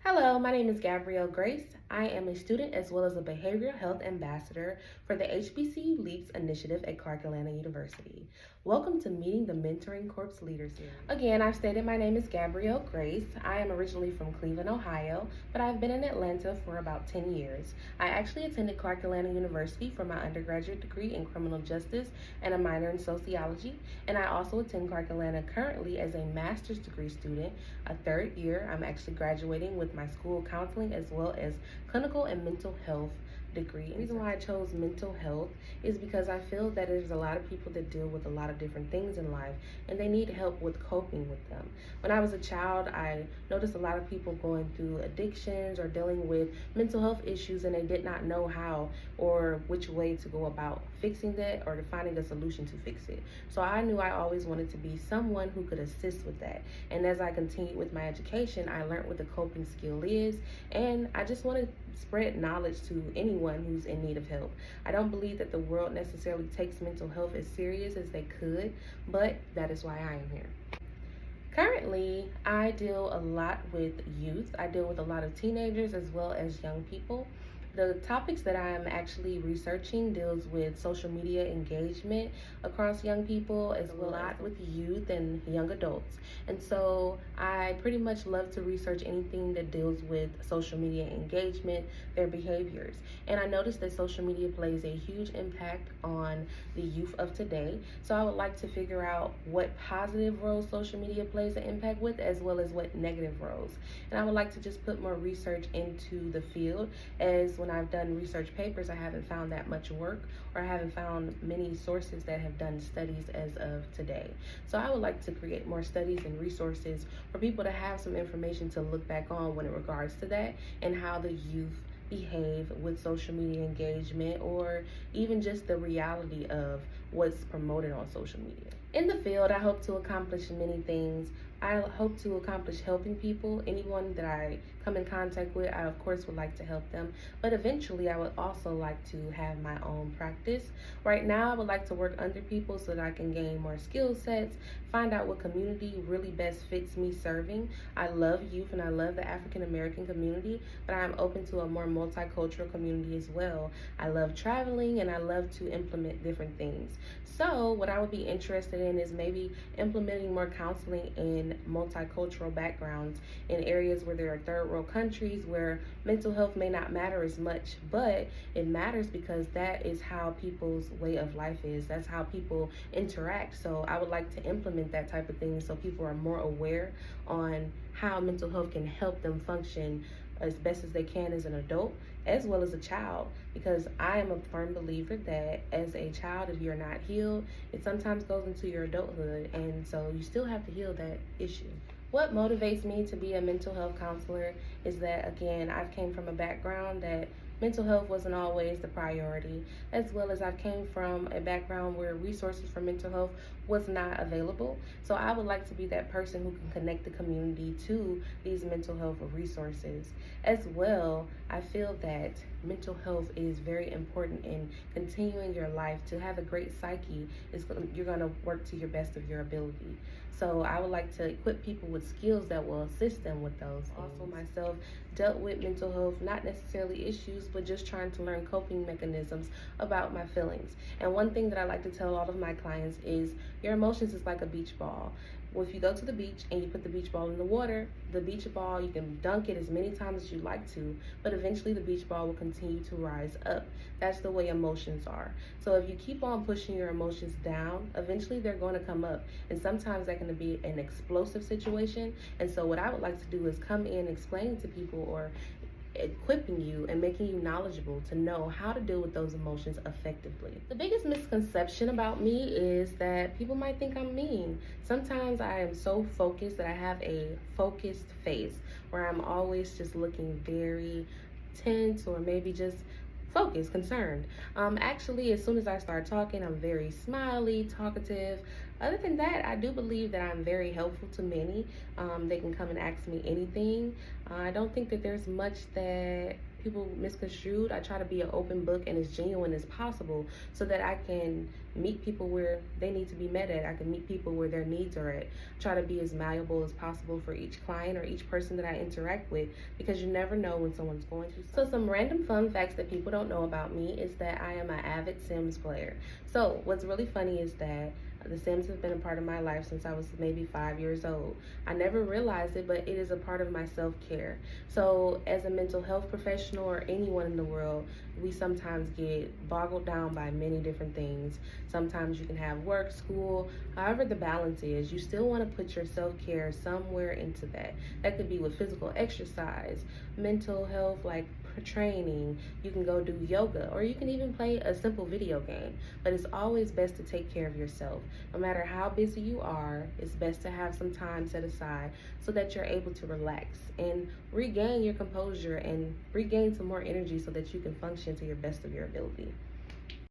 Hello, my name is Gabrielle Grace. I am a student as well as a behavioral health ambassador for the HBCU LEAPS initiative at Clark Atlanta University. Welcome to Meeting the Mentoring Corps Leaders Series. Again, I've stated my name is Gabrielle Grace. I am originally from Cleveland, Ohio, but I've been in Atlanta for about 10 years. I actually attended Clark Atlanta University for my undergraduate degree in criminal justice and a minor in sociology, and I also attend Clark Atlanta currently as a master's degree student, a third year. I'm actually graduating with my school counseling as well as clinical and mental health degree. The reason why I chose mental health is because I feel that there's a lot of people that deal with a lot of different things in life and they need help with coping with them. When I was a child, I noticed a lot of people going through addictions or dealing with mental health issues and they did not know how or which way to go about fixing that or to finding a solution to fix it. So I knew I always wanted to be someone who could assist with that. And as I continued with my education, I learned what the coping skill is, and I just want to spread knowledge to anyone who's in need of help. I don't believe that the world necessarily takes mental health as serious as they could, but that is why I am here. Currently, I deal a lot with youth. I deal with a lot of teenagers as well as young people. The topics that I'm actually researching deals with social media engagement across young people as well as with youth and young adults. And so I pretty much love to research anything that deals with social media engagement, their behaviors. And I noticed that social media plays a huge impact on the youth of today. So I would like to figure out what positive roles social media plays an impact with as well as what negative roles. And I would like to just put more research into the field, as when I've done research papers, I haven't found that much work, or I haven't found many sources that have done studies as of today. So I would like to create more studies and resources for people to have some information to look back on when it regards to that and how the youth behave with social media engagement, or even just the reality of what's promoted on social media. In the field, I hope to accomplish many things. I hope to accomplish helping people. Anyone that I come in contact with, I of course would like to help them, but eventually I would also like to have my own practice. Right now, I would like to work under people so that I can gain more skill sets, find out what community really best fits me serving. I love youth and I love the African American community, but I'm open to a more multicultural community as well. I love traveling and I love to implement different things. So what I would be interested in is maybe implementing more counseling in multicultural backgrounds in areas where there are third world countries where mental health may not matter as much, but it matters because that is how people's way of life is. That's how people interact. So I would like to implement that type of thing so people are more aware on how mental health can help them function as best as they can as an adult as well as a child, because I am a firm believer that as a child, if you're not healed, it sometimes goes into your adulthood, and so you still have to heal that issue. What motivates me to be a mental health counselor is that, again, I've came from a background that mental health wasn't always the priority, as well as I came from a background where resources for mental health was not available. So I would like to be that person who can connect the community to these mental health resources. As well, I feel that mental health is very important in continuing your life. To have a great psyche, you're going to work to your best of your ability. So I would like to equip people with skills that will assist them with those things. Also myself dealt with mental health, not necessarily issues, but just trying to learn coping mechanisms about my feelings. And one thing that I like to tell all of my clients is your emotions is like a beach ball. Well, if you go to the beach and you put the beach ball in the water, the beach ball, you can dunk it as many times as you like to, but eventually the beach ball will continue to rise up. That's the way emotions are. So if you keep on pushing your emotions down, eventually they're going to come up. And sometimes that can be an explosive situation. And so what I would like to do is come in explaining to people or equipping you and making you knowledgeable to know how to deal with those emotions effectively. The biggest misconception about me is that people might think I'm mean. Sometimes I am so focused that I have a focused face where I'm always just looking very tense or maybe just focused, concerned. Actually, as soon as I start talking, I'm very smiley, talkative. Other than that, I do believe that I'm very helpful to many. They can come and ask me anything. I don't think that there's much that people misconstrued. I try to be an open book and as genuine as possible so that I can meet people where they need to be met at. I can meet people where their needs are at. Try to be as malleable as possible for each client or each person that I interact with, because you never know when someone's going through something. So some random fun facts that people don't know about me is that I am an avid Sims player. So what's really funny is that the Sims have been a part of my life since I was maybe 5 years old. I never realized it, but it is a part of my self-care. So as a mental health professional or anyone in the world, we sometimes get boggled down by many different things. Sometimes you can have work, school, however the balance is, you still want to put your self-care somewhere into that. That could be with physical exercise, mental health like training, you can go do yoga, or you can even play a simple video game. But it's always best to take care of yourself. No matter how busy you are, it's best to have some time set aside so that you're able to relax and regain your composure and regain some more energy so that you can function to your best of your ability.